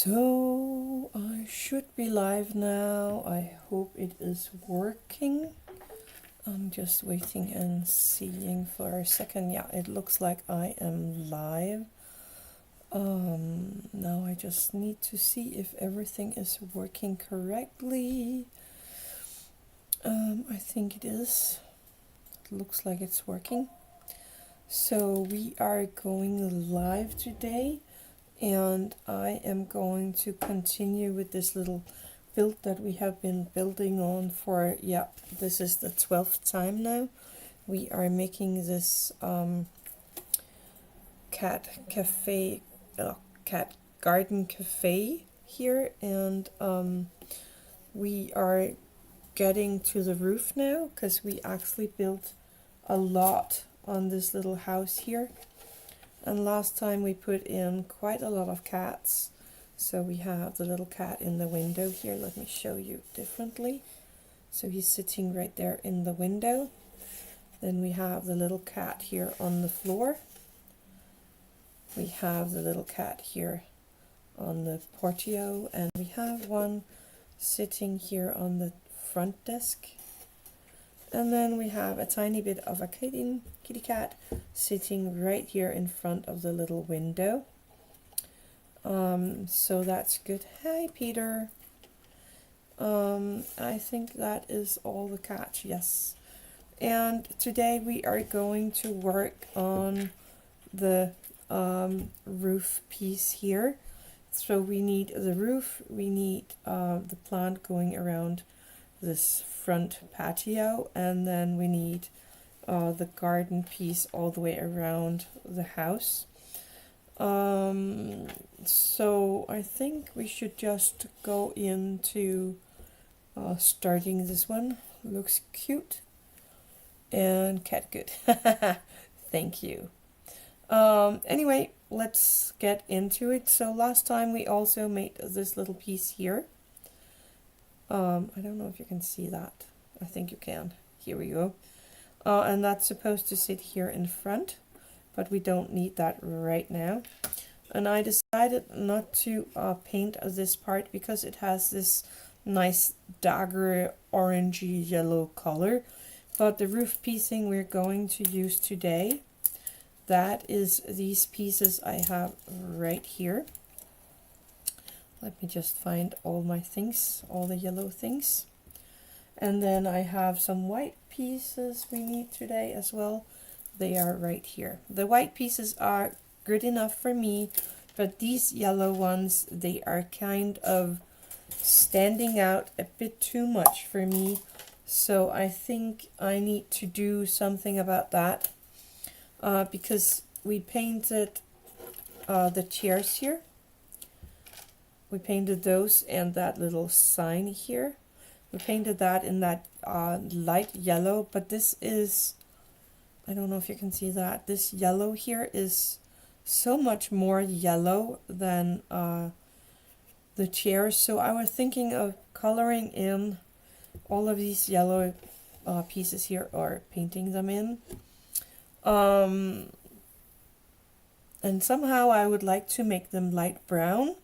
So I should be live now. I hope it is working. I'm just waiting and seeing for a second. Yeah, it looks like I am live. Now I just need to see if everything is working correctly. I think it is. It looks like it's working. So we are going live today. And I am going to continue with this little build that we have been building on for, yeah, this is the 12th time now. We are making this cat cafe, cat garden cafe here, and we are getting to the roof now because we actually built a lot on this little house here. And last time we put in quite a lot of cats. So we have the little cat in the window here. Let me show you differently. So he's sitting right there in the window. Then we have the little cat here on the floor. We have the little cat here on the portico. And we have one sitting here on the front desk. And then we have a tiny bit of a kitty cat sitting right here in front of the little window. So that's good. Hi, Peter. I think that is all the cats, yes. And today we are going to work on the roof piece here. So we need the roof, we need the plant going around this front patio, and then we need the garden piece all the way around the house. So I think we should just go into starting this one. Looks cute and cat good. Thank you. Anyway, let's get into it. So last time we also made this little piece here. I don't know if you can see that. I think you can. Here we go. And that's supposed to sit here in front, but we don't need that right now. And I decided not to paint this part because it has this nice dagger orangey yellow color. But the roof piecing we're going to use today, that is these pieces I have right here. Let me just find all my things, all the yellow things. And then I have some white pieces we need today as well. They are right here. The white pieces are good enough for me, but these yellow ones, they are kind of standing out a bit too much for me. So I think I need to do something about that because we painted the chairs here. We painted those and that little sign here. We painted that in that light yellow, but this is, I don't know if you can see that. This yellow here is so much more yellow than the chairs. So I was thinking of coloring in all of these yellow pieces here, or painting them in. And somehow I would like to make them light brown.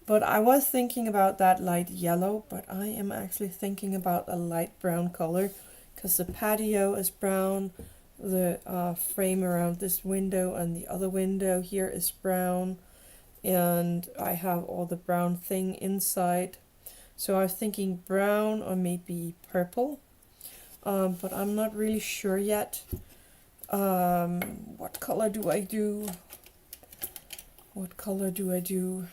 But I was thinking about that light yellow, but I am actually thinking about a light brown color because the patio is brown, the frame around this window and the other window here is brown, and I have all the brown thing inside. So I was thinking brown or maybe purple, but I'm not really sure yet. What color do I do? What color do I do?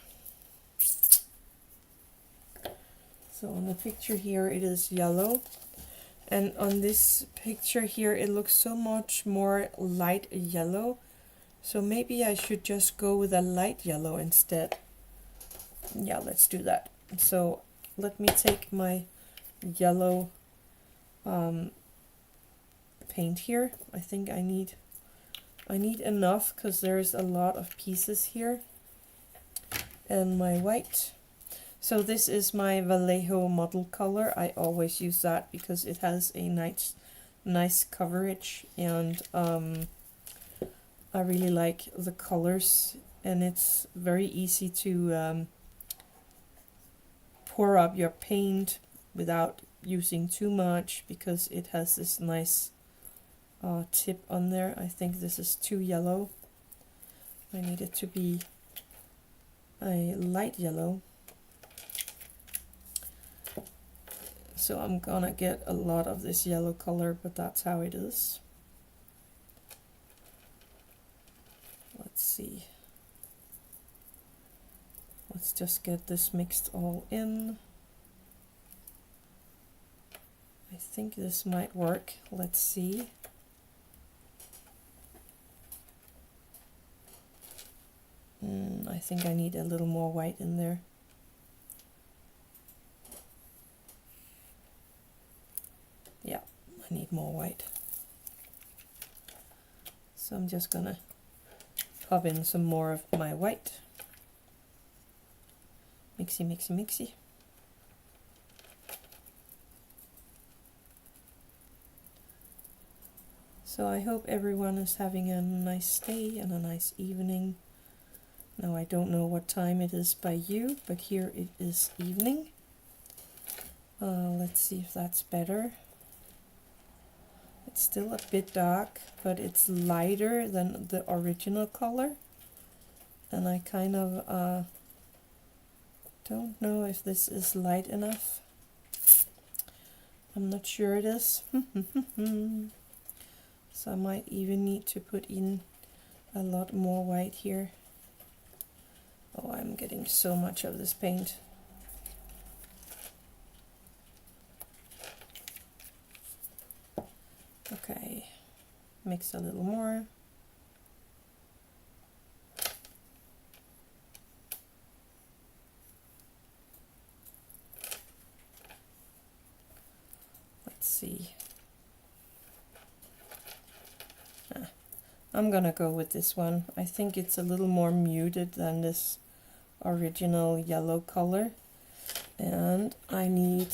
So on the picture here it is yellow, and on this picture here it looks so much more light yellow. So maybe I should just go with a light yellow instead. Yeah, let's do that. So let me take my yellow paint here. I think I need enough because there's a lot of pieces here. And my white. So this is my Vallejo model color. I always use that because it has a nice coverage, and I really like the colors and it's very easy to pour up your paint without using too much, because it has this nice tip on there. I think this is too yellow. I need it to be a light yellow. So I'm gonna get a lot of this yellow color, but that's how it is. Let's see. Let's just get this mixed all in. I think this might work. Let's see. I think I need a little more white in there. Yeah, I need more white. So I'm just gonna pop in some more of my white. Mixy, mixy, mixy. So I hope everyone is having a nice day and a nice evening. Now I don't know what time it is by you, but here it is evening. Let's see if that's better. It's still a bit dark, but it's lighter than the original color. And I kind of don't know if this is light enough. I'm not sure it is. So I might even need to put in a lot more white here. Oh, I'm getting so much of this paint. Okay, mix a little more. Let's see. I'm gonna go with this one. I think it's a little more muted than this original yellow color. And I need,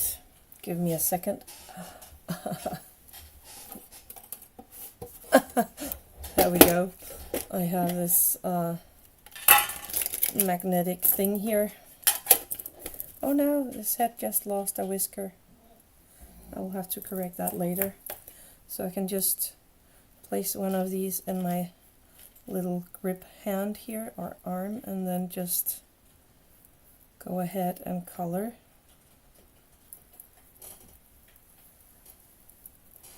give me a second. There we go. I have this magnetic thing here. Oh no, this head just lost a whisker. I will have to correct that later. So I can just place one of these in my little grip hand here, or arm, and then just go ahead and color.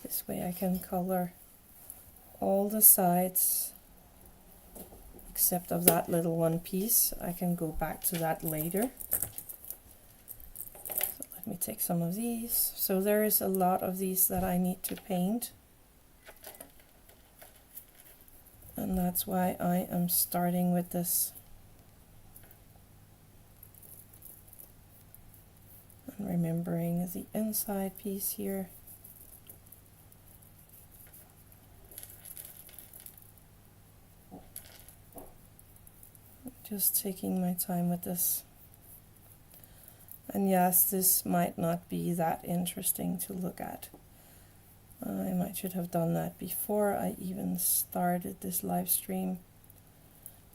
This way I can color all the sides except of that little one piece. I can go back to that later. So let me take some of these. So there is a lot of these that I need to paint. And that's why I am starting with this. And remembering the inside piece here. Just taking my time with this. And yes, this might not be that interesting to look at. I might should have done that before I even started this live stream,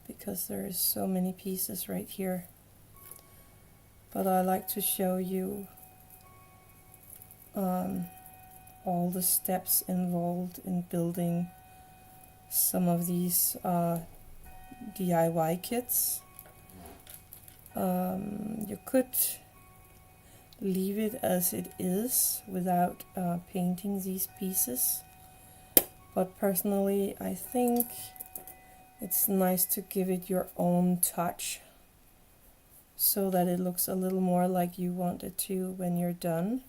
because there is so many pieces right here. But I like to show you all the steps involved in building some of these DIY kits. You could leave it as it is without painting these pieces, but personally I think it's nice to give it your own touch so that it looks a little more like you want it to when you're done.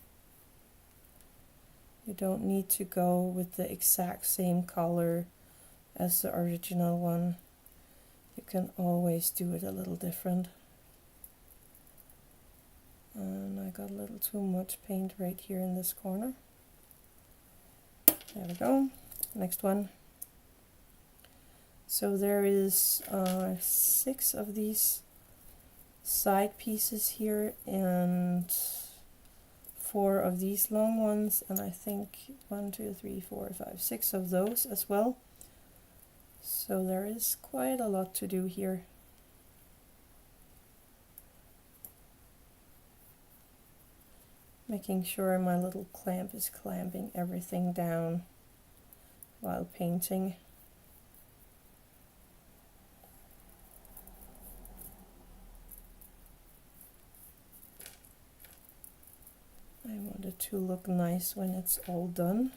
You don't need to go with the exact same color as the original one. You can always do it a little different. And I got a little too much paint right here in this corner. There we go. Next one. So there is 6 of these side pieces here and 4 of these long ones, and I think 1, 2, 3, 4, 5, 6 of those as well. So there is quite a lot to do here. Making sure my little clamp is clamping everything down while painting. I want it to look nice when it's all done.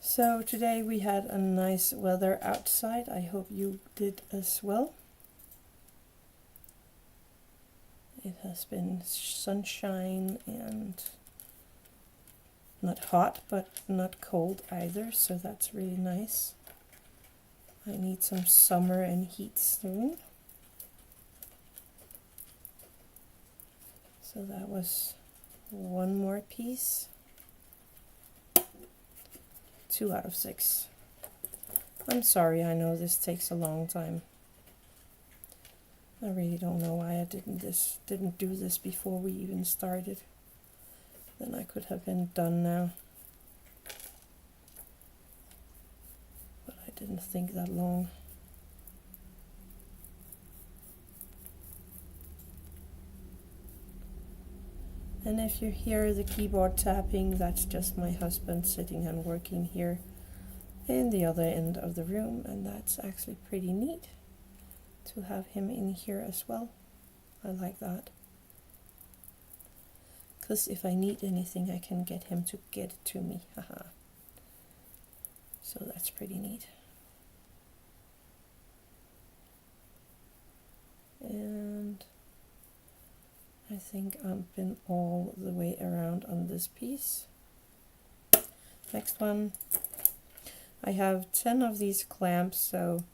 So today we had a nice weather outside. I hope you did as well. It has been sunshine and not hot but not cold either, so that's really nice. I need some summer and heat soon. So that was one more piece. 2 out of 6. I'm sorry, I know this takes a long time. I really don't know why I didn't do this before we even started. Then I could have been done now. But I didn't think that long. And if you hear the keyboard tapping, that's just my husband sitting and working here in the other end of the room, and that's actually pretty neat to have him in here as well. I like that. Because if I need anything, I can get him to get it to me. Haha. So that's pretty neat. And I think I've been all the way around on this piece. Next one. I have 10 of these clamps, so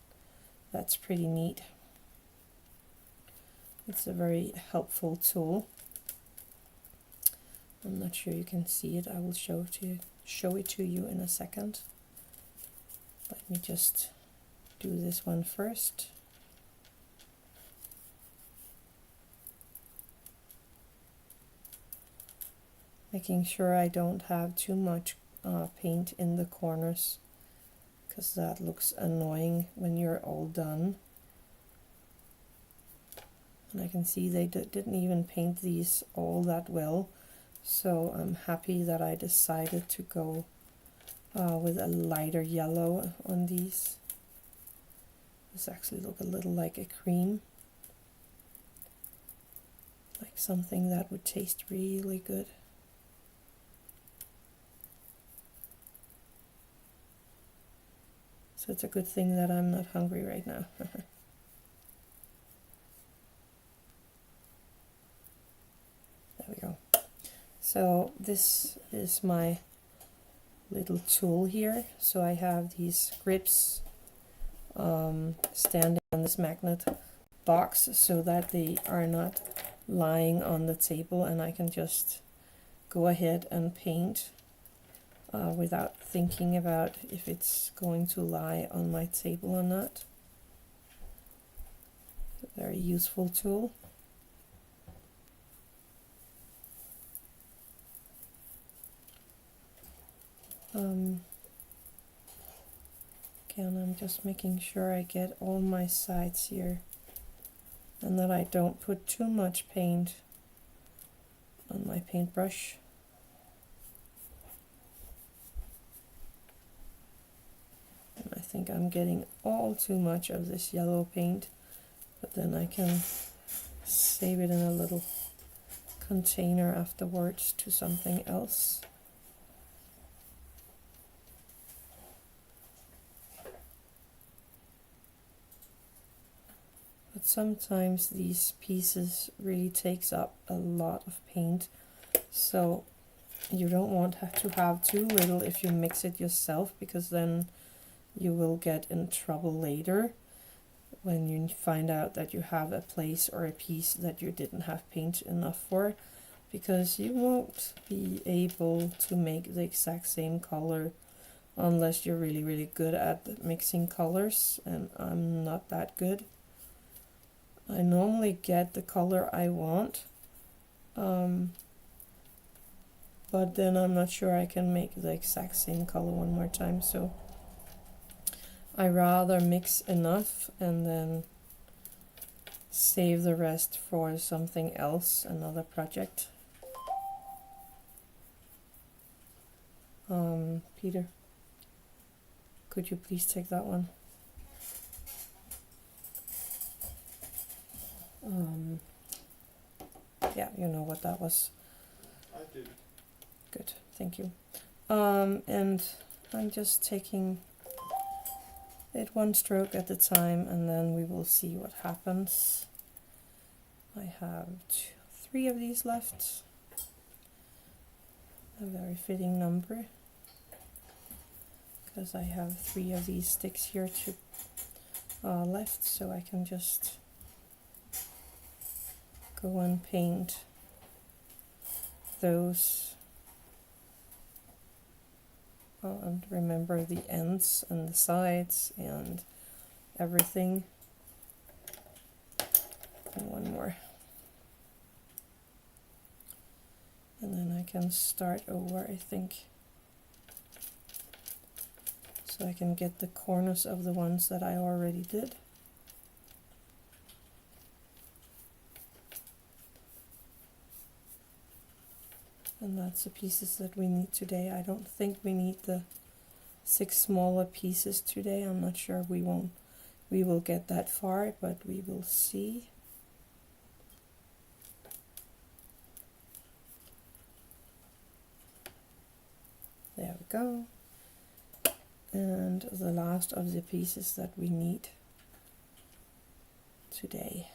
that's pretty neat. It's a very helpful tool. I'm not sure you can see it. I will show it to you in a second. Let me just do this one first. Making sure I don't have too much paint in the corners, because that looks annoying when you're all done. And I can see they didn't even paint these all that well, so I'm happy that I decided to go with a lighter yellow on these. This actually look a little like a cream, like something that would taste really good. So it's a good thing that I'm not hungry right now. There we go. So this is my little tool here. So I have these grips standing on this magnet box so that they are not lying on the table, and I can just go ahead and paint without thinking about if it's going to lie on my table or not. A very useful tool. Again, I'm just making sure I get all my sides here and that I don't put too much paint on my paintbrush. And I think I'm getting all too much of this yellow paint, but then I can save it in a little container afterwards to something else. But sometimes these pieces really takes up a lot of paint, so you don't want to have too little if you mix it yourself, because then you will get in trouble later when you find out that you have a place or a piece that you didn't have paint enough for, because you won't be able to make the exact same color unless you're really good at mixing colors, and I'm not that good. I normally get the color I want, but then I'm not sure I can make the exact same color one more time, so I rather mix enough and then save the rest for something else, another project. Peter, could you please take that one? Yeah, you know what that was. I did. Good, thank you. And I'm just taking it one stroke at a time, and then we will see what happens. I have 3 of these left. A very fitting number, because I have 3 of these sticks here to left, so I can just go and paint those. And remember the ends and the sides and everything. And one more. And then I can start over, I think. So I can get the corners of the ones that I already did. And that's the pieces that we need today. I don't think we need the 6 smaller pieces today. I'm not sure we will get that far, but we will see. There we go. And the last of the pieces that we need today.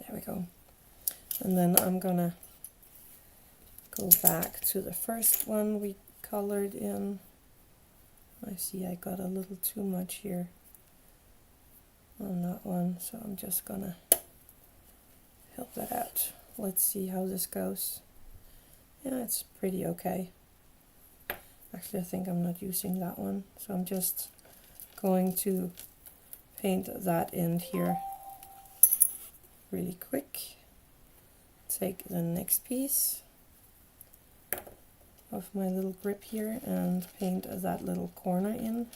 There we go. And then I'm gonna go back to the first one we colored in. I see I got a little too much here on that one, so I'm just gonna help that out. Let's see how this goes. Yeah, it's pretty okay. Actually, I think I'm not using that one, so I'm just going to paint that end here really quick. Take the next piece of my little grip here and paint that little corner in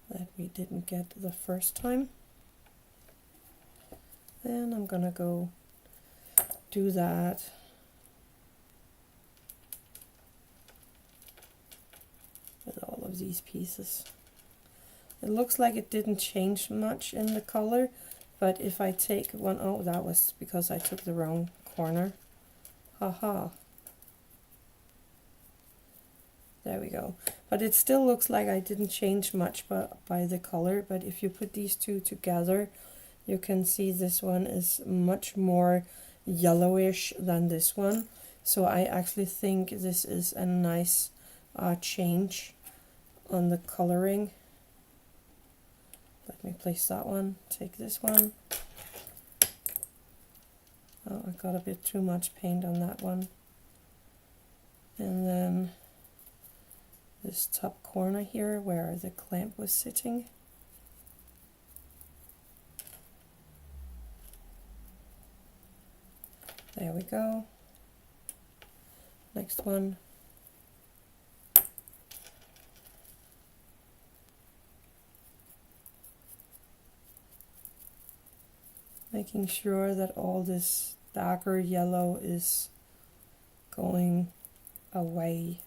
that we didn't get the first time. And I'm gonna go do that with all of these pieces. It looks like it didn't change much in the color, but if I take one, oh, that was because I took the wrong corner. Haha. There we go. But it still looks like I didn't change much by the color, but if you put these two together, you can see this one is much more yellowish than this one. So I actually think this is a nice change on the coloring. Let me place that one, take this one. Oh, I got a bit too much paint on that one. And then this top corner here where the clamp was sitting. There we go. Next one. Making sure that all this darker yellow is going away.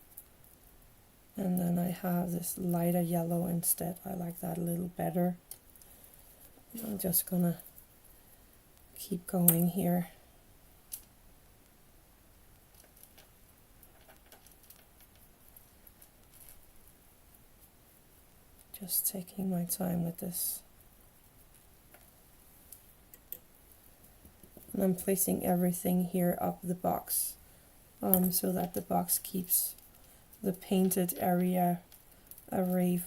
And then I have this lighter yellow instead. I like that a little better. I'm just gonna keep going here. Just taking my time with this. And I'm placing everything here up the box so that the box keeps the painted area away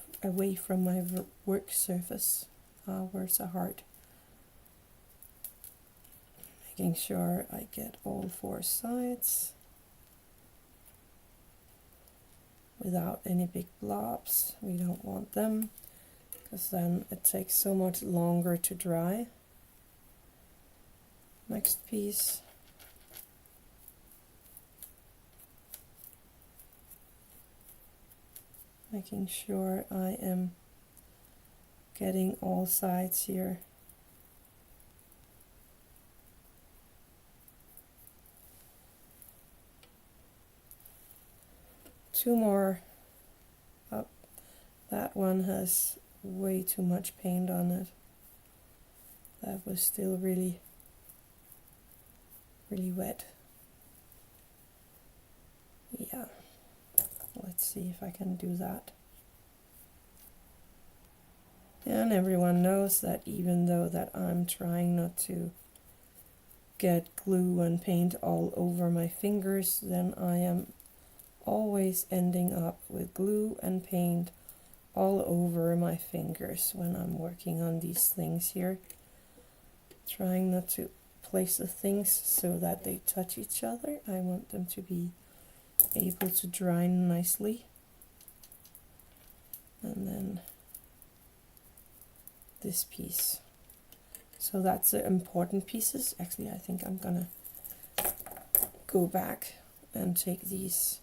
from my work surface. Where's the heart? Making sure I get all 4 sides. without any big blobs. We don't want them because then it takes so much longer to dry. Next piece. Making sure I am getting all sides here. Two more up. That one has way too much paint on it. That was still really wet. Yeah, let's see if I can do that. And everyone knows that even though that I'm trying not to get glue and paint all over my fingers, then I am always ending up with glue and paint all over my fingers when I'm working on these things here. Trying not to place the things so that they touch each other. I want them to be able to dry nicely. And then this piece. So that's the important pieces. Actually, I think I'm gonna go back and take these,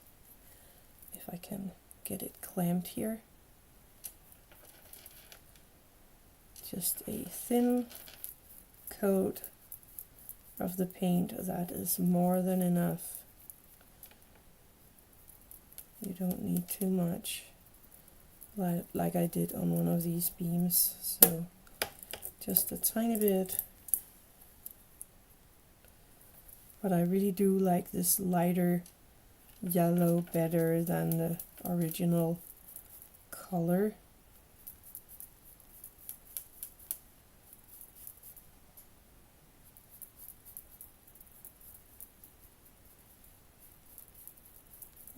if I can get it clamped here. Just a thin coat of the paint, that is more than enough. You don't need too much, like I did on one of these beams, so just a tiny bit. But I really do like this lighter yellow better than the original color.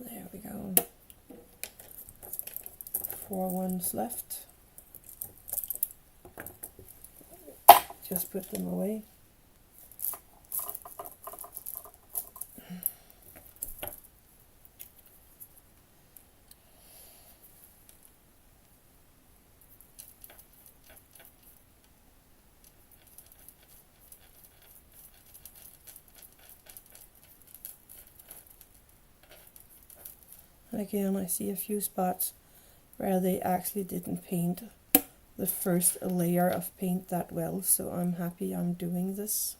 There we go. 4 ones left. Just put them away. And again, I see a few spots where they actually didn't paint the first layer of paint that well, so I'm happy I'm doing this,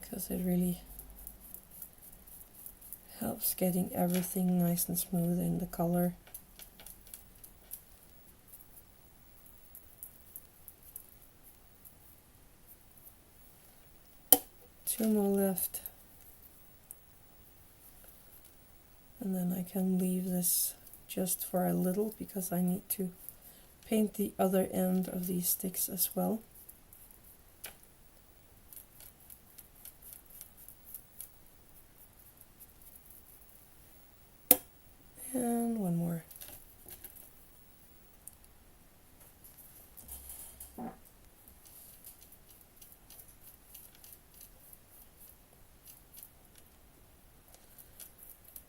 because it really helps getting everything nice and smooth in the color. Two more left. And then I can leave this just for a little because I need to paint the other end of these sticks as well. And one more.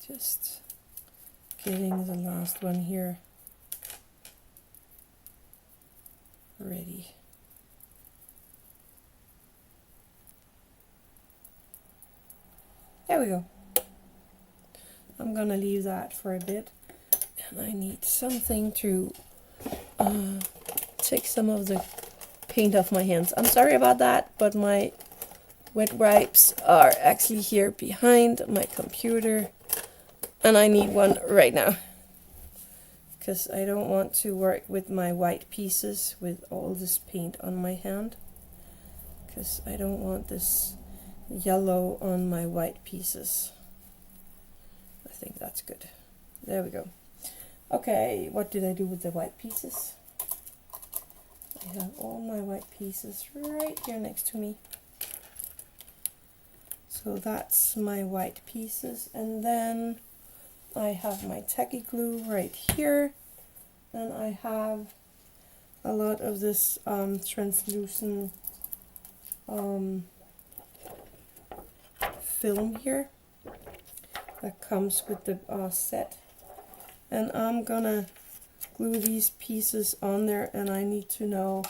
Just getting the last one here ready. There we go. I'm gonna leave that for a bit, and I need something to take some of the paint off my hands. I'm sorry about that, but my wet wipes are actually here behind my computer, and I need one right now because I don't want to work with my white pieces with all this paint on my hand, because I don't want this yellow on my white pieces. I think that's good. There we go. Okay, what did I do with the white pieces? I have all my white pieces right here next to me. So that's my white pieces, and then I have my tacky glue right here, and I have a lot of this translucent film here. that comes with the set. And I'm gonna glue these pieces on there, and I need to know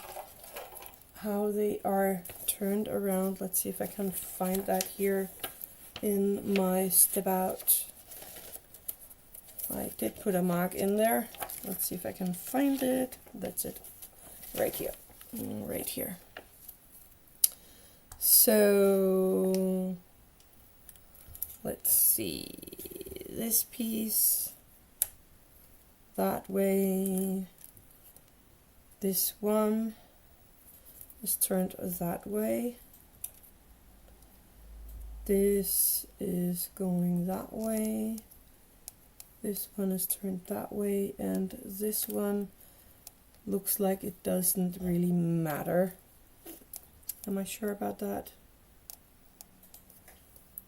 how they are turned around. Let's see if I can find that here in my step out. I did put a mark in there. Let's see if I can find it. That's it. Right here. Right here. So let's see. This piece that way. This one is turned that way. This is going that way. This one is turned that way, and this one looks like it doesn't really matter. Am I sure about that?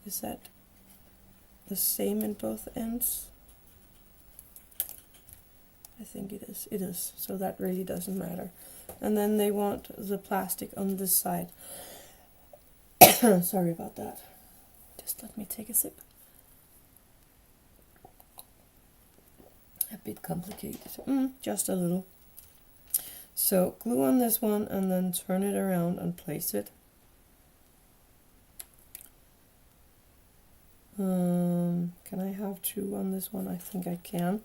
Is that the same in both ends? I think it is. It is. So that really doesn't matter. And then they want the plastic on this side. Sorry about that. Just let me take a sip. A bit complicated. Just a little. So glue on this one and then turn it around and place it. Can I have two on this one? I think I can.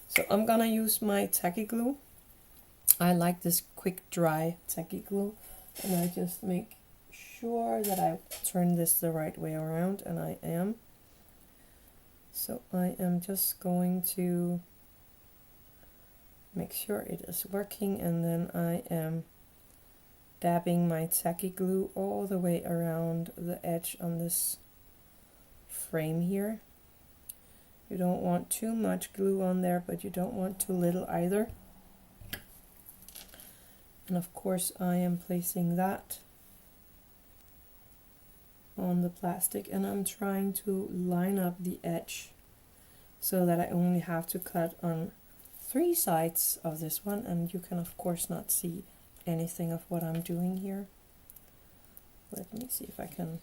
So I'm gonna use my tacky glue. I like this quick dry tacky glue, and I just make sure that I turn this the right way around, and I am. So I am just going to make sure it is working, and then I am dabbing my tacky glue all the way around the edge on this frame here. You don't want too much glue on there, but you don't want too little either. And of course I am placing that on the plastic, and I'm trying to line up the edge so that I only have to cut on 3 sides of this one, and you can of course not see anything of what I'm doing here. Let me see if I can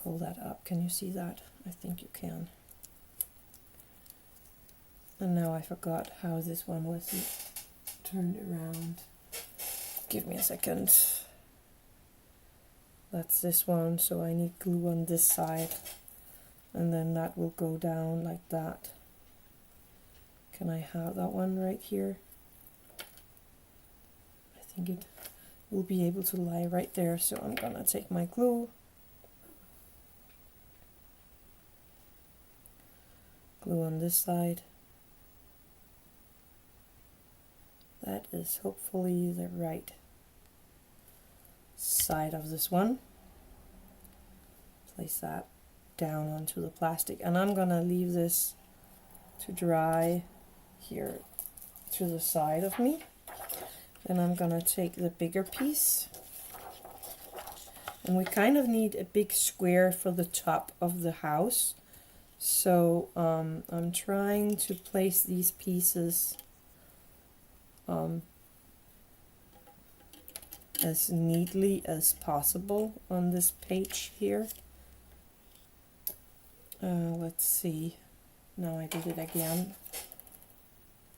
pull that up. Can you see that? I think you can. And now I forgot how this one was turned around. Give me a second. That's this one, so I need glue on this side, and then that will go down like that. Can I have that one right here? I think it will be able to lie right there, so I'm gonna take my glue, glue on this side. That is hopefully the right side of this one. Place that down onto the plastic, and I'm gonna leave this to dry here to the side of me. Then I'm gonna take the bigger piece, and we kind of need a big square for the top of the house, so I'm trying to place these pieces as neatly as possible on this page here. Let's see. Now I did it again.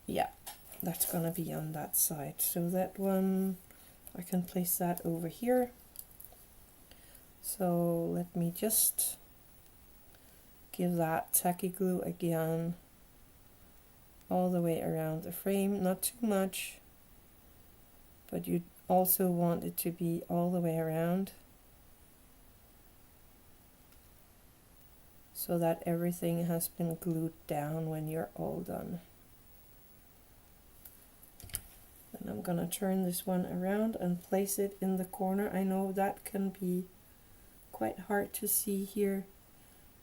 Yeah, that's gonna be on that side. So that one, I can place that over here. So let me just give that tacky glue again all the way around the frame. Not too much, but you also want it to be all the way around, so that everything has been glued down when you're all done. And I'm gonna turn this one around and place it in the corner. I know that can be quite hard to see here,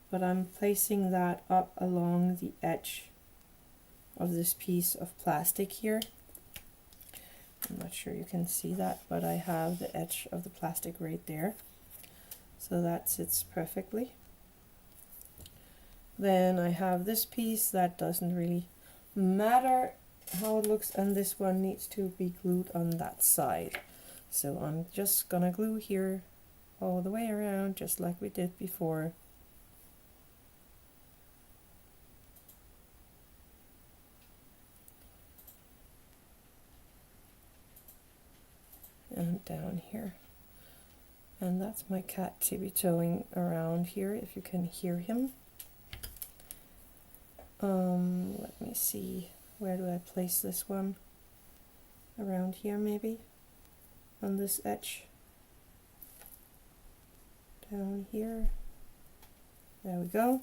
but I'm placing that up along the edge of this piece of plastic here. I'm not sure you can see that, but I have the edge of the plastic right there, so that sits perfectly. Then I have this piece that doesn't really matter how it looks, and this one needs to be glued on that side. So I'm just gonna glue here all the way around, just like we did before. down here. And that's my cat tippy-toeing around here, if you can hear him. Let me see, where do I place this one? Around here maybe? On this edge? Down here. There we go.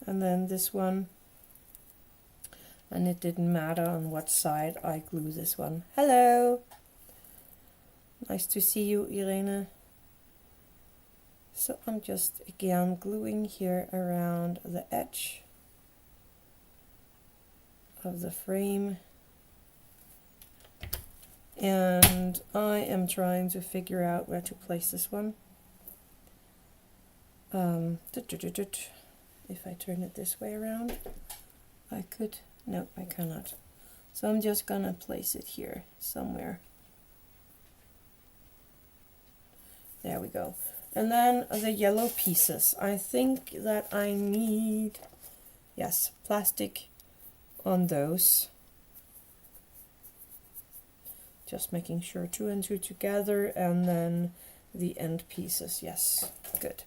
And then this one. And it didn't matter on what side I glue this one. Hello! Nice to see you, Irene. So I'm just again gluing here around the edge of the frame. And I am trying to figure out where to place this one. If I turn it this way around, I could. No, I cannot. So I'm just gonna place it here somewhere. There we go. And then the yellow pieces. I think that I need, yes, plastic on those. Just making sure 2 and 2 together, and then the end pieces. Yes, good.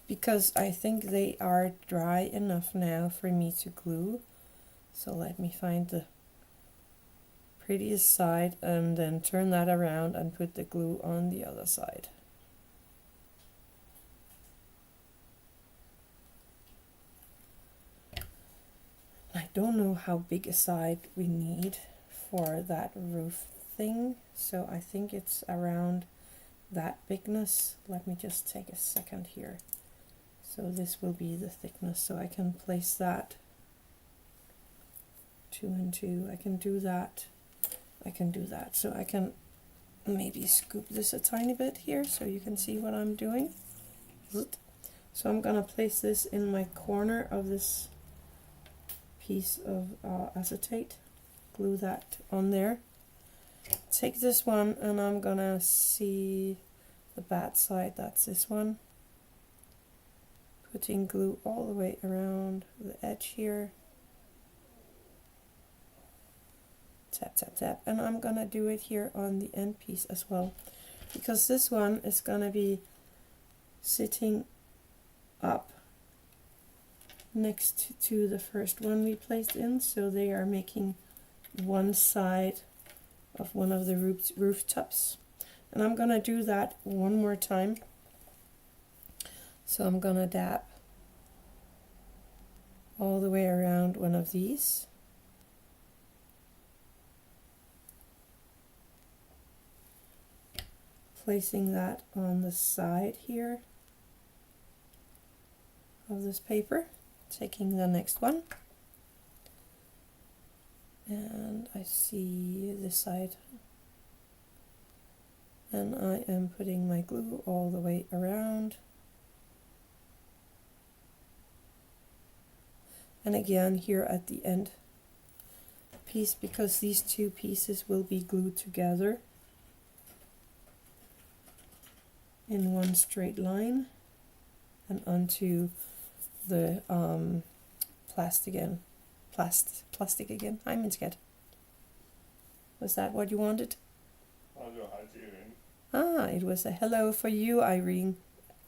Because I think they are dry enough now for me to glue. So let me find the prettiest side and then turn that around and put the glue on the other side. I don't know how big a side we need for that roof thing, so I think it's around that bigness. Let me just take a second here. So this will be the thickness, so I can place that 2 and 2. I can do that. I can do that. So I can maybe scoop this a tiny bit here so you can see what I'm doing. So I'm gonna place this in my corner of this piece of acetate. Glue that on there. Take this one and I'm gonna see the bad side. That's this one. Putting glue all the way around the edge here. Tap, tap, tap. And I'm gonna do it here on the end piece as well, because this one is gonna be sitting up next to the first one we placed in, so they are making one side of one of the rooftops. And I'm gonna do that one more time. So I'm gonna dab all the way around one of these. Placing that on the side here of this paper. Taking the next one. And I see this side. And I am putting my glue all the way around. And again here at the end piece, because these two pieces will be glued together in one straight line and onto the plastic again. I'm in scared. Was that what you wanted? Ah, it was a hello for you, Irene.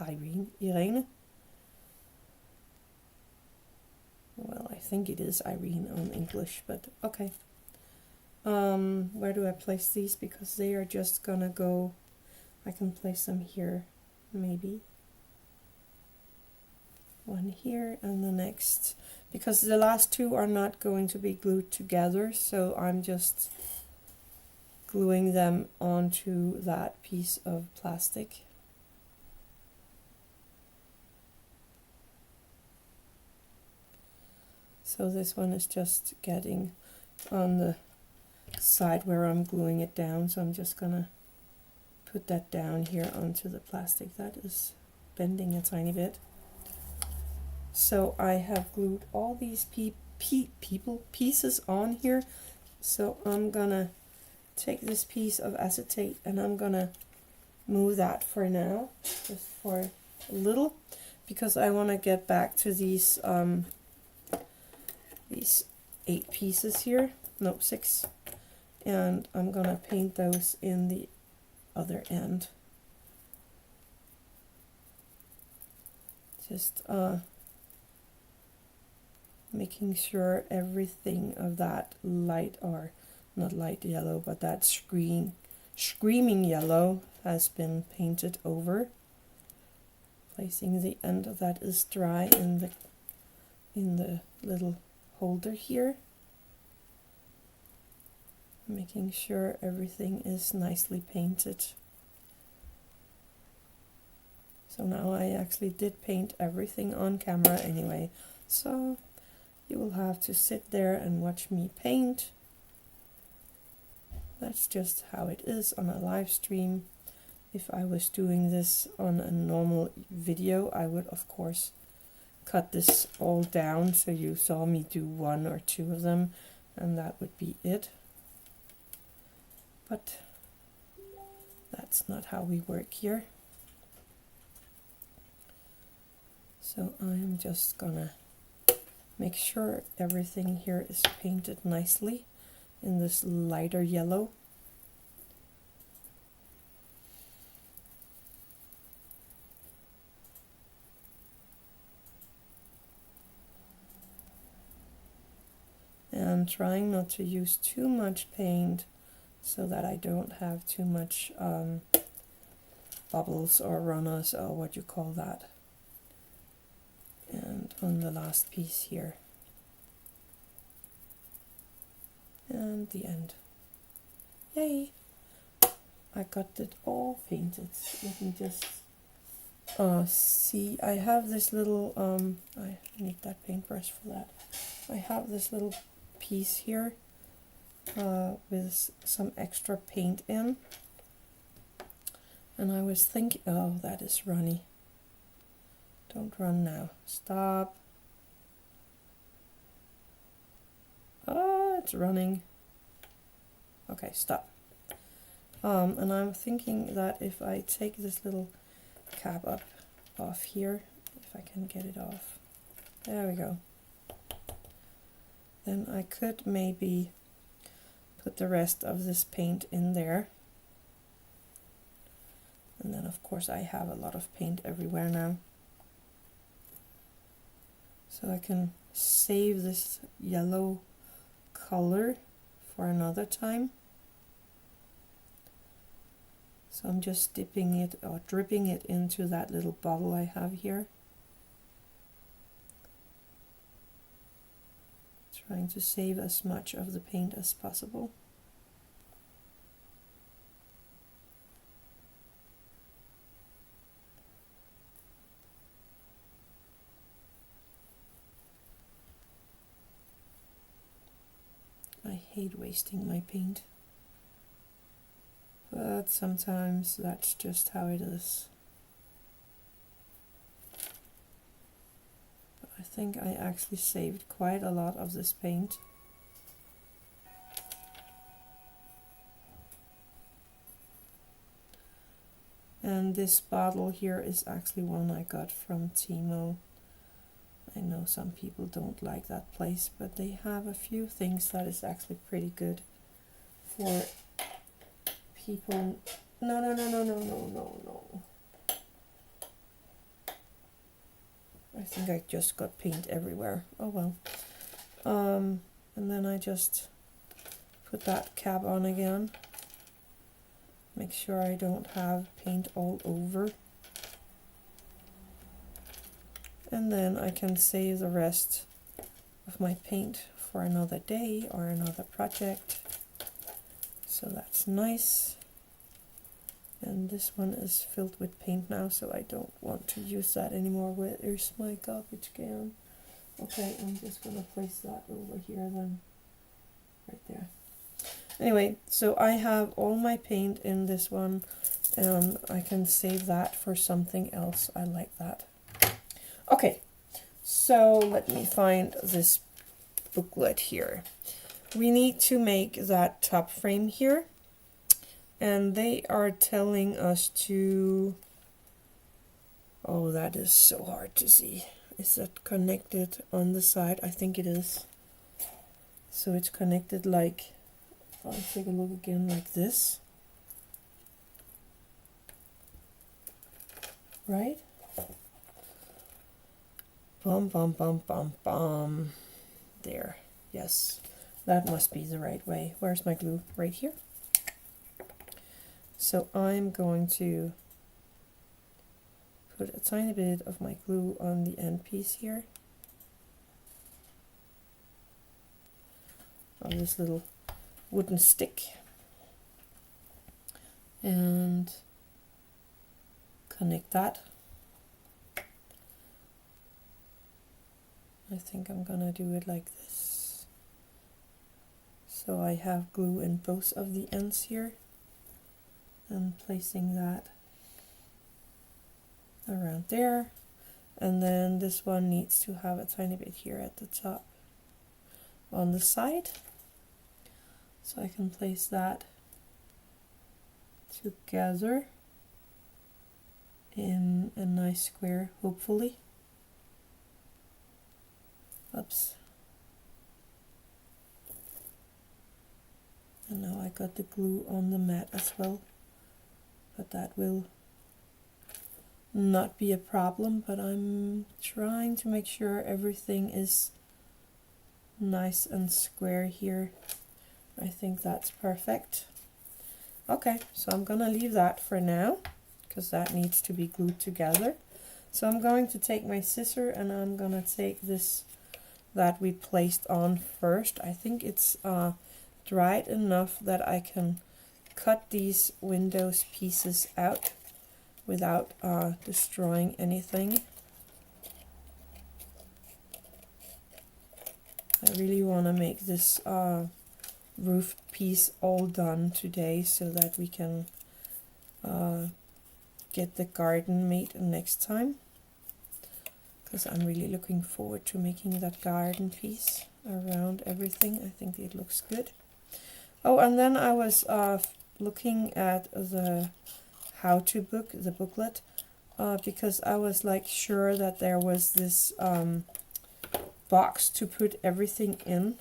Irene? Well, I think it is Irene on English, but okay. Where do I place these? Because they are just gonna go, I can place them here, maybe. One here and the next. Because the last two are not going to be glued together, so I'm just gluing them onto that piece of plastic. So this one is just getting on the side where I'm gluing it down, so I'm just gonna put that down here onto the plastic. That is bending a tiny bit. So I have glued all these pieces on here. So I'm gonna take this piece of acetate and I'm gonna move that for now, just for a little, because I want to get back to these 8 pieces here, no 6, and I'm gonna paint those in the other end. Just making sure everything of that light, or not light yellow, but that screaming yellow has been painted over. Placing the end of that is dry in the little holder here. Making sure everything is nicely painted. So now I actually did paint everything on camera anyway, so you will have to sit there and watch me paint. That's just how it is on a live stream. If I was doing this on a normal video, I would of course cut this all down so you saw me do one or two of them, and that would be it. But that's not how we work here. So I'm just gonna make sure everything here is painted nicely in this lighter yellow. And trying not to use too much paint so that I don't have too much bubbles or runners, or what you call that. And on the last piece here. And the end. Yay! I got it all painted. Let me just see. I have this little, I need that paintbrush for that. I have this little piece here with some extra paint in. And I was thinking, oh, that is runny. Don't run now. Stop. Oh, it's running. Okay, stop. And I'm thinking that if I take this little cap up off here, if I can get it off. There we go. Then I could maybe put the rest of this paint in there. And then of course I have a lot of paint everywhere now. So I can save this yellow color for another time. So I'm just dipping it or dripping it into that little bottle I have here. Trying to save as much of the paint as possible. I hate wasting my paint, but sometimes that's just how it is. But I think I actually saved quite a lot of this paint. And this bottle here is actually one I got from Temu. I know some people don't like that place, but they have a few things that is actually pretty good for people. No. I think I just got paint everywhere. Oh well. And then I just put that cap on again. Make sure I don't have paint all over. And then I can save the rest of my paint for another day or another project. So that's nice. And this one is filled with paint now, so I don't want to use that anymore. Where's my garbage can? Okay, I'm just gonna place that over here then. Right there. Anyway, so I have all my paint in this one, and I can save that for something else. I like that. Okay, so let me find this booklet here. We need to make that top frame here, and they are telling us to, oh, that is so hard to see. Is that connected on the side? I think it is. So it's connected like, I'll take a look again, like this. right? Bum, bum, bum, bum, bum. There. Yes, that must be the right way. Where's my glue? Right here. So I'm going to put a tiny bit of my glue on the end piece here. On this little wooden stick. And connect that. I think I'm gonna do it like this. So I have glue in both of the ends here. And placing that around there. And then this one needs to have a tiny bit here at the top on the side. So I can place that together in a nice square, hopefully. Oops. And now I got the glue on the mat as well, but that will not be a problem, but I'm trying to make sure everything is nice and square here. I think that's perfect. Okay, so I'm gonna leave that for now because that needs to be glued together. So I'm going to take my scissor and I'm gonna take this that we placed on first. I think it's dried enough that I can cut these windows pieces out without destroying anything. I really want to make this roof piece all done today so that we can get the garden made next time, because I'm really looking forward to making that garden piece around everything. I think it looks good. Oh, and then I was looking at the how-to book, the booklet, because I was like sure that there was this box to put everything in,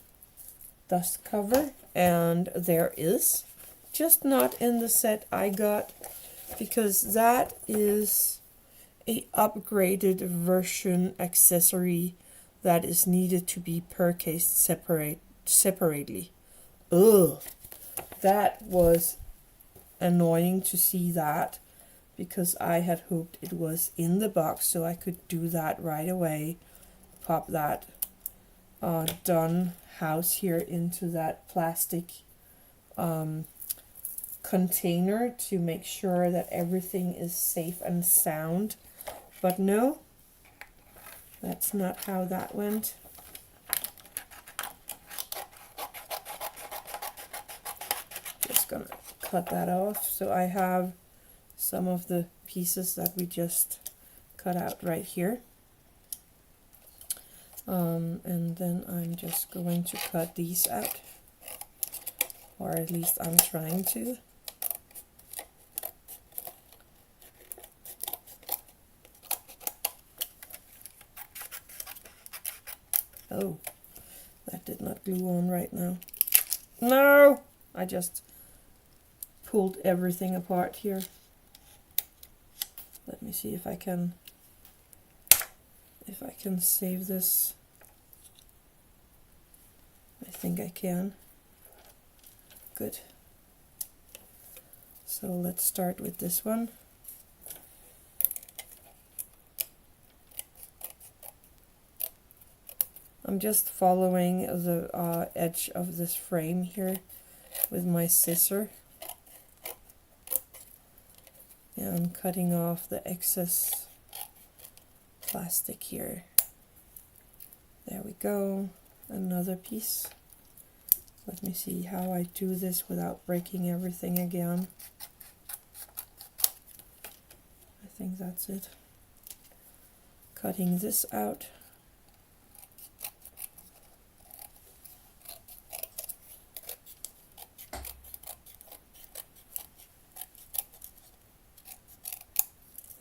dust cover, and there is, just not in the set I got, because that is a upgraded version accessory that is needed to be purchased separately. Ugh, that was annoying to see that, because I had hoped it was in the box so I could do that right away, pop that done house here into that plastic container to make sure that everything is safe and sound. But no, that's not how that went. Just gonna cut that off. So I have some of the pieces that we just cut out right here. And then I'm just going to cut these out, or at least I'm trying to. Oh, that did not glue on right now. No! I just pulled everything apart here. Let me see if I can save this. I think I can. Good. So let's start with this one. I'm just following the edge of this frame here with my scissor. And I'm cutting off the excess plastic here. There we go. Another piece. Let me see how I do this without breaking everything again. I think that's it. Cutting this out.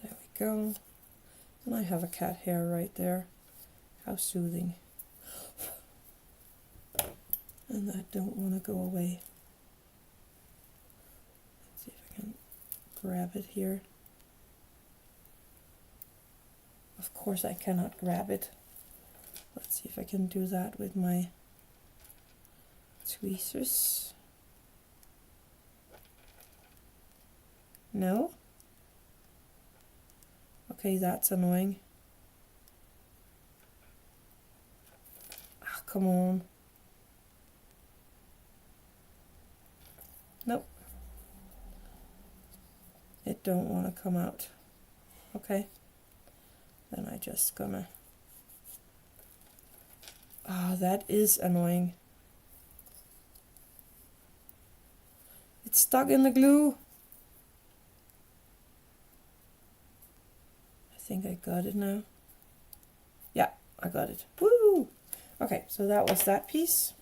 There we go. And I have a cat hair right there. How soothing. And that don't want to go away. Let's see if I can grab it here. Of course I cannot grab it. Let's see if I can do that with my tweezers. No? Okay, that's annoying. Ah, come on. Nope. It don't want to come out. Okay. Then I just gonna... Ah, that is annoying. It's stuck in the glue. I think I got it now. Yeah, I got it. Woo! Okay, so that was that piece.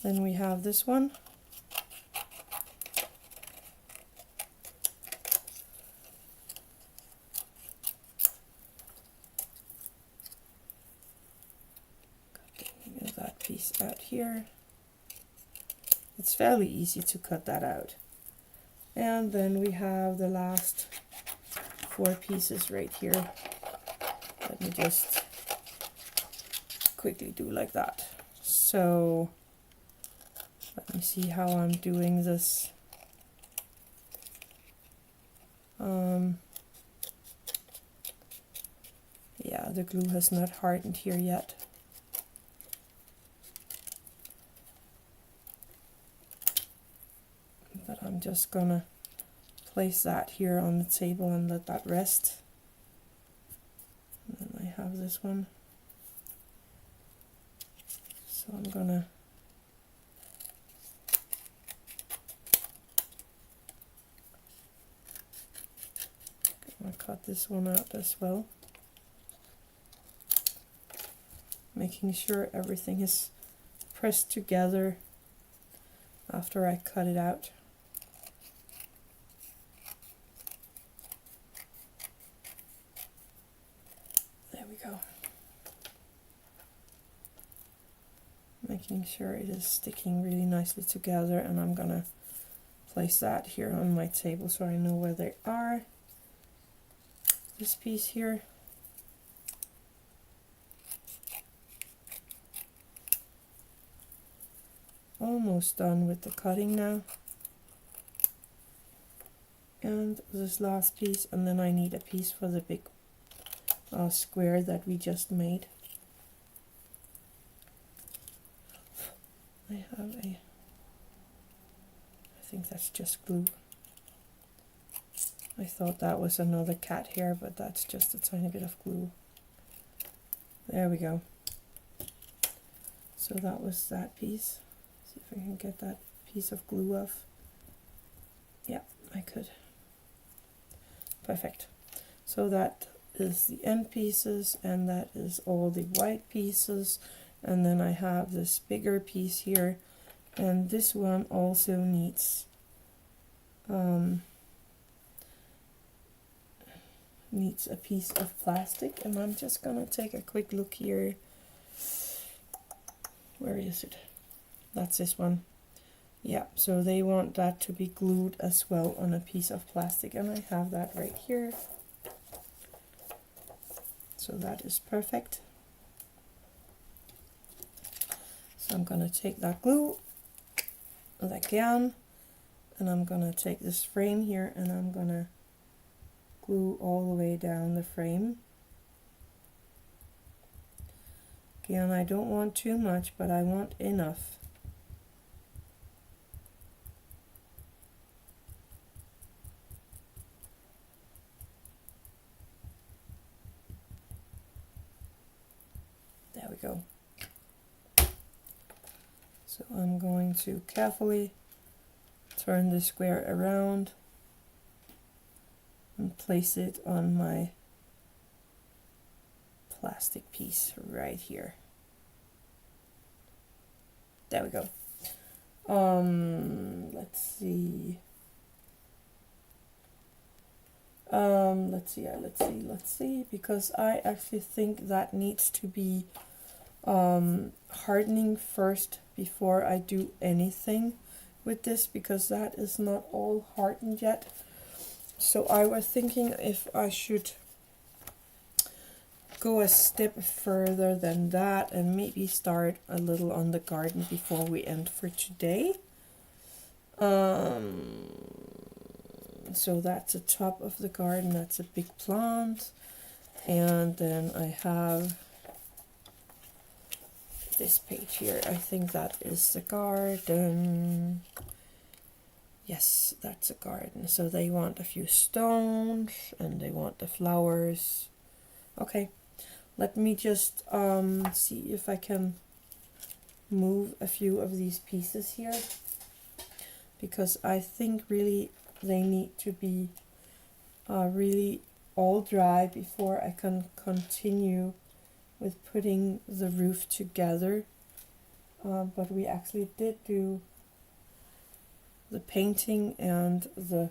Then we have this one. Get that piece out here. It's fairly easy to cut that out. And then we have the last 4 pieces right here. Let me just quickly do like that. So let me see how I'm doing this. Yeah, the glue has not hardened here yet. But I'm just gonna place that here on the table and let that rest. And then I have this one. So I'm gonna cut this one out as well. Making sure everything is pressed together after I cut it out. There we go. Making sure it is sticking really nicely together, and I'm gonna place that here on my table so I know where they are. This piece here. Almost done with the cutting now. And this last piece, and then I need a piece for the big square that we just made. I think that's just glue. I thought that was another cat hair, but that's just a tiny bit of glue. There we go. So that was that piece. See if I can get that piece of glue off. Yeah, I could. Perfect. So that is the end pieces, and that is all the white pieces. And then I have this bigger piece here, and this one also needs a piece of plastic. And I'm just gonna take a quick look here. Where is it? That's this one. Yeah, so they want that to be glued as well on a piece of plastic, and I have that right here. So that is perfect. So I'm gonna take that glue again, and I'm gonna take this frame here, and I'm gonna glue all the way down the frame. Again, I don't want too much, but I want enough. There we go. So I'm going to carefully turn the square around and place it on my plastic piece right here. There we go. Let's see. Let's see, because I actually think that needs to be hardening first before I do anything with this, because that is not all hardened yet. So I was thinking if I should go a step further than that and maybe start a little on the garden before we end for today. So that's the top of the garden, that's a big plant. And then I have this page here. I think that is the garden. Yes, that's a garden. So they want a few stones and they want the flowers. Okay, let me just see if I can move a few of these pieces here, because I think really they need to be really all dry before I can continue with putting the roof together. But we actually did do the painting and the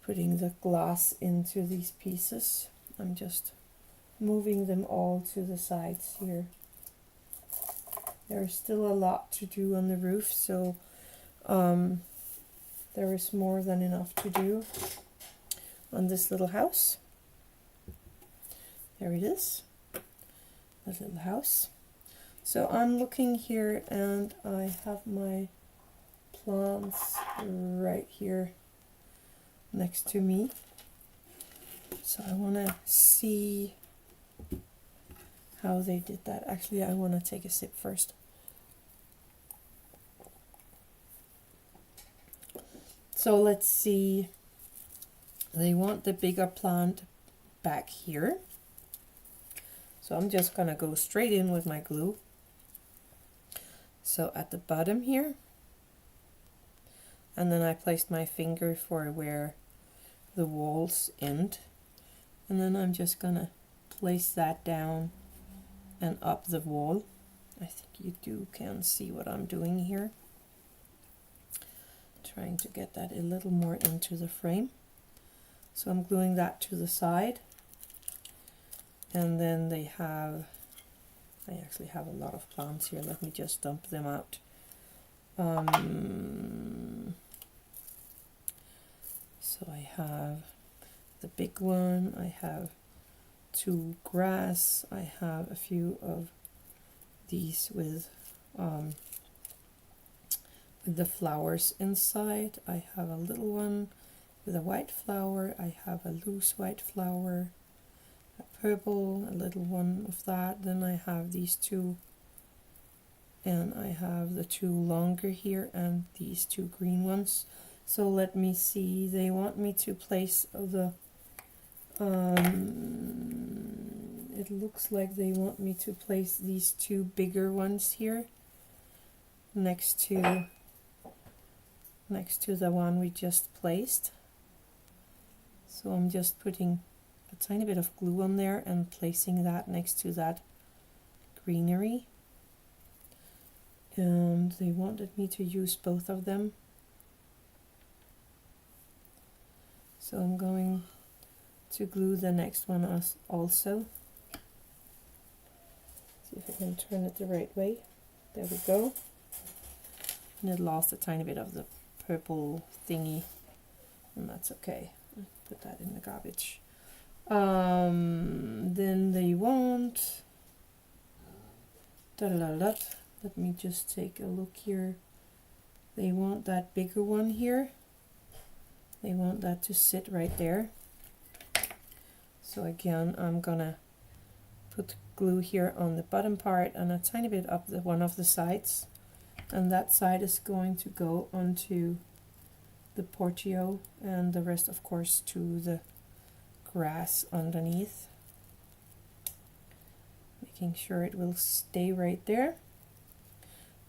putting the glass into these pieces. I'm just moving them all to the sides here. There's still a lot to do on the roof, so there is more than enough to do on this little house. There it is, that little house. So I'm looking here and I have my plants right here next to me. So I want to see how they did that. Actually, I want to take a sip first. So let's see. They want the bigger plant back here. So I'm just going to go straight in with my glue. So at the bottom here. And then I placed my finger for where the walls end. And then I'm just going to place that down and up the wall. I think you can see what I'm doing here. Trying to get that a little more into the frame. So I'm gluing that to the side. And then they have, I actually have a lot of plants here. Let me just dump them out. So I have the big one, I have 2 grass, I have a few of these with the flowers inside. I have a little one with a white flower, I have a loose white flower, a purple, a little one of that, then I have these 2, and I have the 2 longer here and these 2 green ones. So let me see, they want me to place the it looks like they want me to place these 2 bigger ones here next to the one we just placed. So I'm just putting a tiny bit of glue on there and placing that next to that greenery. And they wanted me to use both of them. So I'm going to glue the next one also. See if I can turn it the right way. There we go. And it lost a tiny bit of the purple thingy, and that's okay. I'll put that in the garbage. Then they want let me just take a look here. They want that bigger one here. They want that to sit right there. So again, I'm gonna put glue here on the bottom part and a tiny bit up the one of the sides, and that side is going to go onto the portico, and the rest of course to the grass underneath, making sure it will stay right there.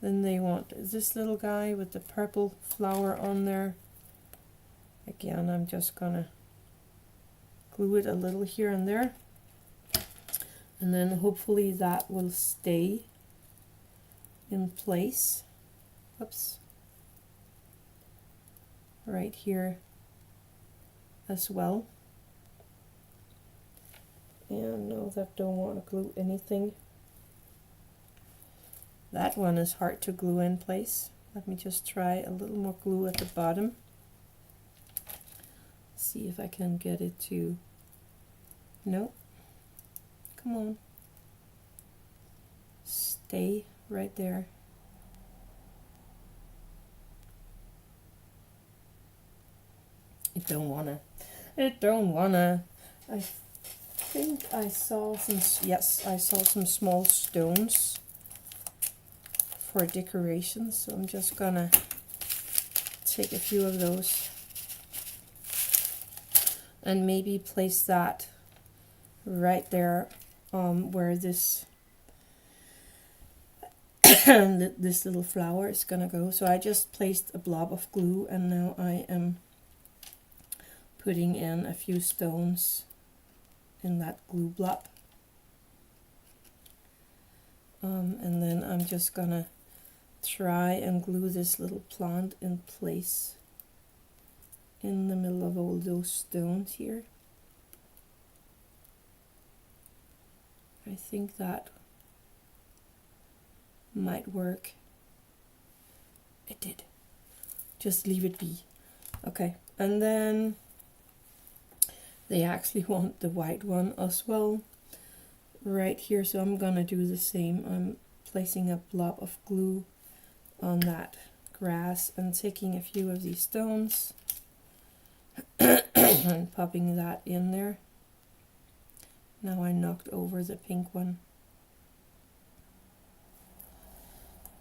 Then they want this little guy with the purple flower on there. Again, I'm just gonna glue it a little here and there, and then hopefully that will stay in place. Oops. Right here as well. And no, that don't want to glue anything. That one is hard to glue in place. Let me just try a little more glue at the bottom. See if I can get it to No. Come on. Stay right there. It don't wanna. It don't wanna. I think I saw some, yes, I saw some small stones for decoration, so I'm just gonna take a few of those and maybe place that right there where this this little flower is gonna go. So I just placed a blob of glue, and now I am putting in a few stones in that glue blob, and then I'm just gonna try and glue this little plant in place in the middle of all those stones here. I think that might work. It did. Just leave it be. Okay, and then they actually want the white one as well right here, so I'm gonna do the same. I'm placing a blob of glue on that grass and taking a few of these stones and popping that in there. Now I knocked over the pink one,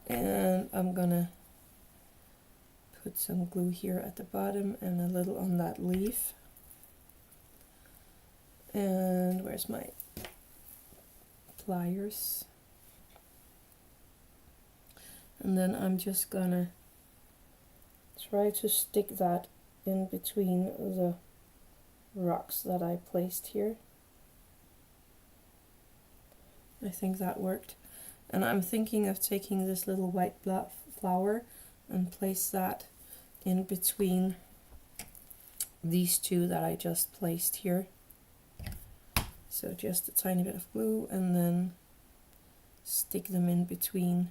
and I'm gonna put some glue here at the bottom and a little on that leaf. And where's my pliers? And then I'm just gonna try to stick that in between the rocks that I placed here. I think that worked. And I'm thinking of taking this little white flower and place that in between these two that I just placed here. So just a tiny bit of glue and then stick them in between.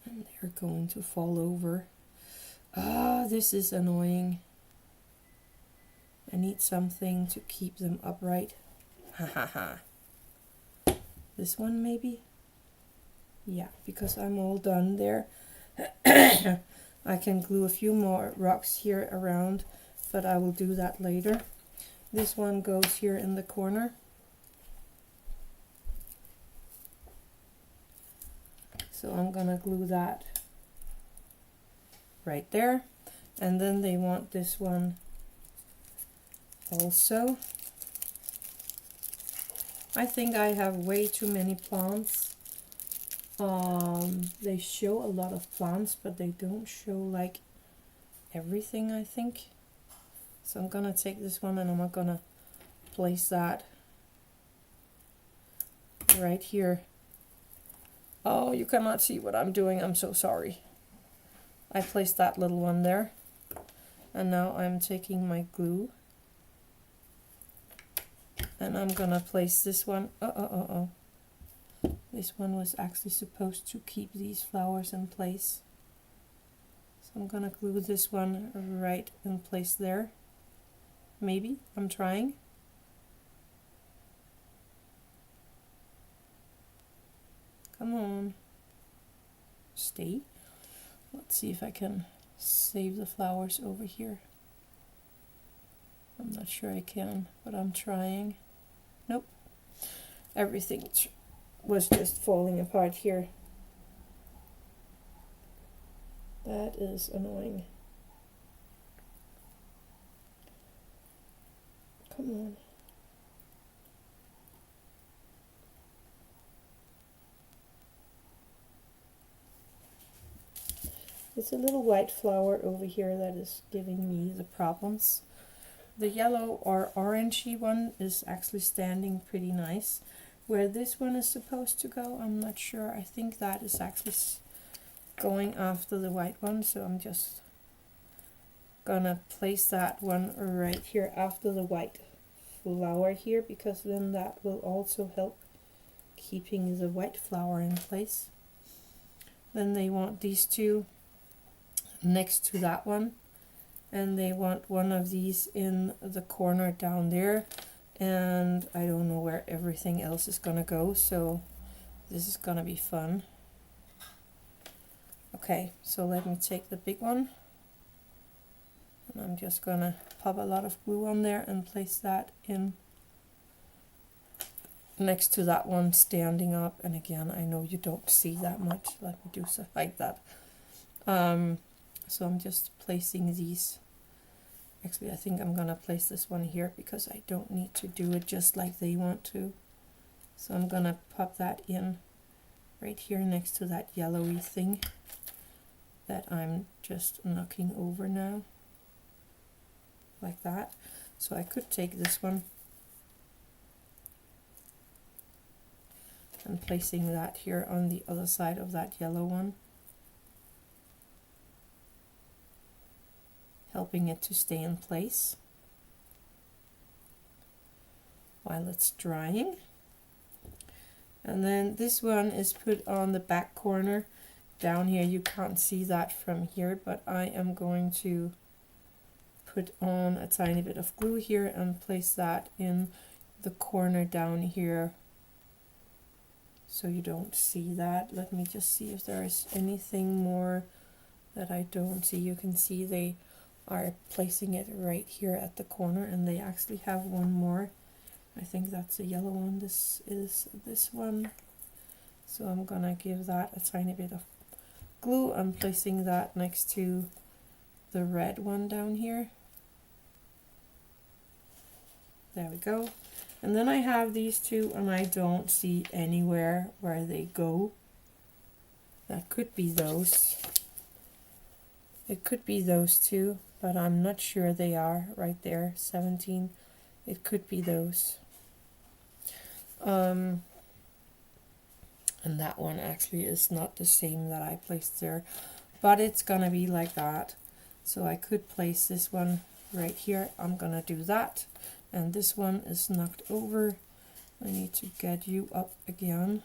And they're going to fall over. Ah, this is annoying. I need something to keep them upright. Ha ha ha. This one maybe? Yeah, because I'm all done there. I can glue a few more rocks here around, but I will do that later. This one goes here in the corner. So I'm gonna glue that right there. And then they want this one also. I think I have way too many plants. They show a lot of plants, but they don't show like everything, I think. So I'm gonna take this one and I'm gonna place that right here. Oh, you cannot see what I'm doing. I'm so sorry. I placed that little one there. And now I'm taking my glue. And I'm gonna place this one. This one was actually supposed to keep these flowers in place. So I'm gonna glue this one right in place there. Maybe. I'm trying. Come on. Stay. Let's see if I can save the flowers over here. I'm not sure I can, but I'm trying. Nope. Everything was just falling apart here. That is annoying. Come on. It's a little white flower over here that is giving me the problems. The yellow or orangey one is actually standing pretty nice. Where this one is supposed to go, I'm not sure. I think that is actually going after the white one, so I'm just gonna place that one right here after the white flower here, because then that will also help keeping the white flower in place. Then they want these two next to that one, and they want one of these in the corner down there, and I don't know where everything else is gonna go, so this is gonna be fun. Okay, so let me take the big one, and I'm just gonna pop a lot of glue on there and place that in next to that one standing up. And again, I know you don't see that much, let me do something like that. So I'm just placing these. Actually, I think I'm gonna place this one here because I don't need to do it just like they want to. So I'm gonna pop that in right here next to that yellowy thing that I'm just knocking over now, like that. So I could take this one and placing that here on the other side of that yellow one, helping it to stay in place while it's drying. And then this one is put on the back corner down here. You can't see that from here, but I am going to put on a tiny bit of glue here and place that in the corner down here so you don't see that. Let me just see if there is anything more that I don't see. You can see they are placing it right here at the corner, and they actually have one more. I think that's a yellow one. This is this one. So I'm gonna give that a tiny bit of glue. I'm placing that next to the red one down here. There we go. And then I have these two, and I don't see anywhere where they go. That could be those. It could be those two, but I'm not sure they are right there, 17. It could be those. And that one actually is not the same that I placed there, but it's gonna be like that. So I could place this one right here. I'm gonna do that. And this one is knocked over. I need to get you up again.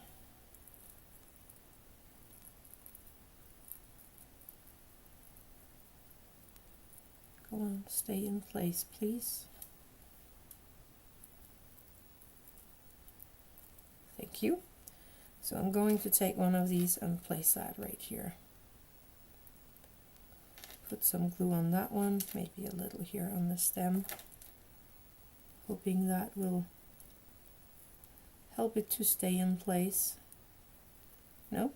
Go on, stay in place, please. Thank you. So I'm going to take one of these and place that right here. Put some glue on that one, maybe a little here on the stem, hoping that will help it to stay in place. No?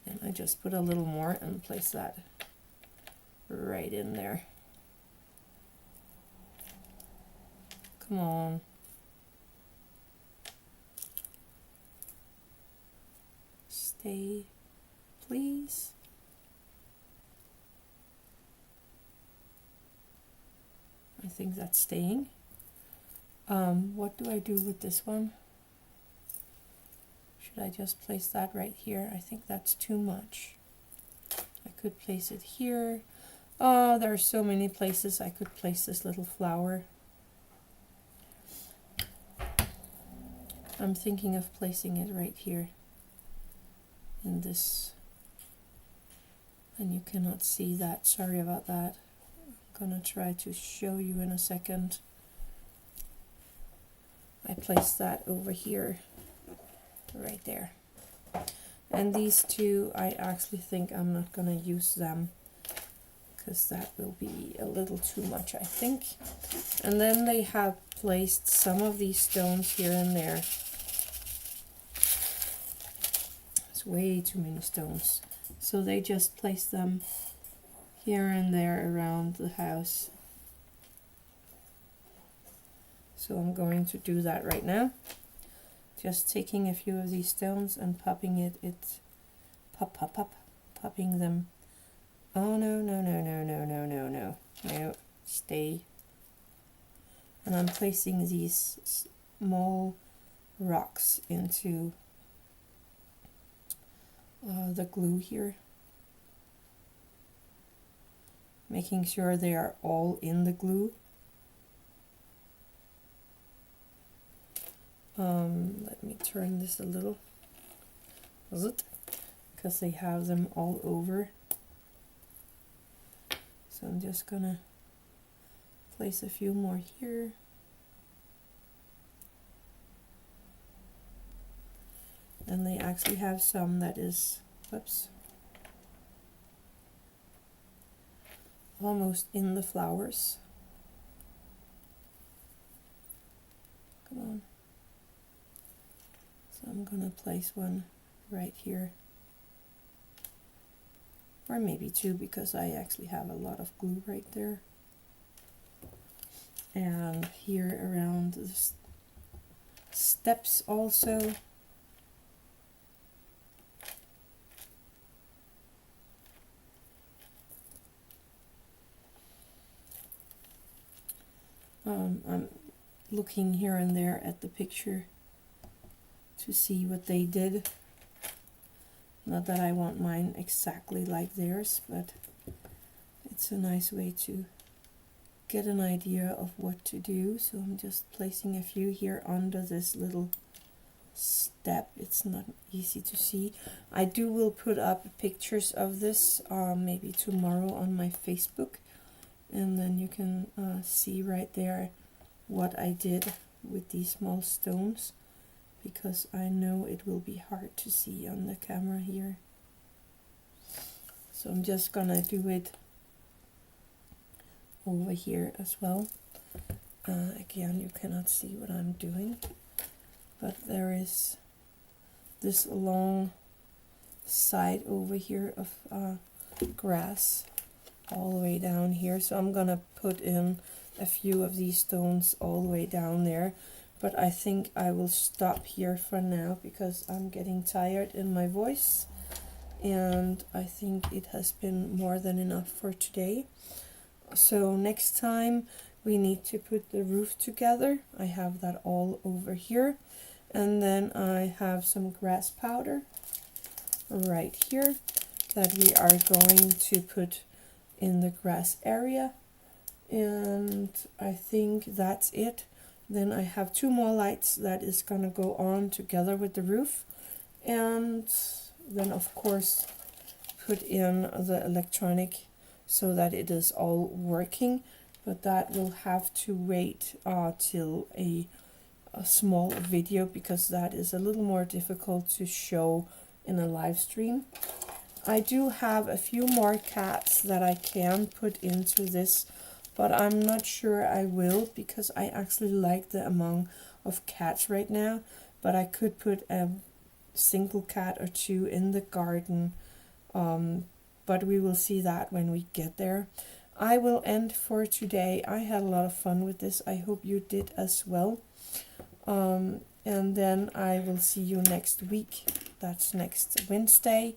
And I just put a little more and place that right in there. Come on. Stay, please. I think that's staying. What do I do with this one? Should I just place that right here? I think that's too much. I could place it here. Oh, there are so many places I could place this little flower. I'm thinking of placing it right here in this, and you cannot see that. Sorry about that. I'm gonna try to show you in a second. I placed that over here, right there. And these two, I actually think I'm not gonna use them because that will be a little too much, I think. And then they have placed some of these stones here and there. It's way too many stones. So they just place them here and there around the house. So I'm going to do that right now. Just taking a few of these stones and popping it, popping them. Oh no, no, no, no, no, no, no, no, no, stay. And I'm placing these small rocks into the glue here. Making sure they are all in the glue. Let me turn this a little, because they have them all over. So I'm just gonna place a few more here. And they actually have some that is, whoops, almost in the flowers. Come on. So I'm gonna place one right here. Or maybe two, because I actually have a lot of glue right there. And here around the steps also. I'm looking here and there at the picture to see what they did. Not that I want mine exactly like theirs, but it's a nice way to get an idea of what to do. So I'm just placing a few here under this little step. It's not easy to see. I will put up pictures of this maybe tomorrow on my Facebook, and then you can see right there what I did with these small stones, because I know it will be hard to see on the camera here. So I'm just gonna do it over here as well. Again, you cannot see what I'm doing, but there is this long side over here of grass all the way down here. So I'm gonna put in a few of these stones all the way down there, but I think I will stop here for now because I'm getting tired in my voice, and I think it has been more than enough for today. So next time we need to put the roof together. I have that all over here, and then I have some grass powder right here that we are going to put in the grass area, and I think that's it. Then I have two more lights that is gonna go on together with the roof, and then of course put in the electronic so that it is all working, but that will have to wait till a small video, because that is a little more difficult to show in a live stream. I do have a few more cats that I can put into this, but I'm not sure I will, because I actually like the amount of cats right now, but I could put a single cat or two in the garden, but we will see that when we get there. I will end for today. I had a lot of fun with this. I hope you did as well. And then I will see you next week. That's next Wednesday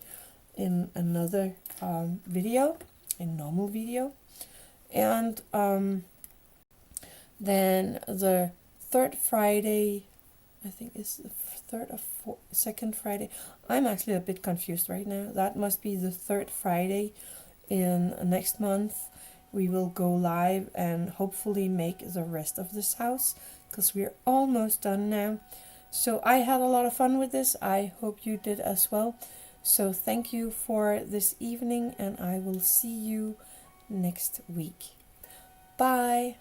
in another video, a normal video. And then the third Friday, I think it's the third or second Friday. I'm actually a bit confused right now. That must be the third Friday in next month. We will go live and hopefully make the rest of this house, because we're almost done now. So I had a lot of fun with this. I hope you did as well. So thank you for this evening, and I will see you next week. Bye.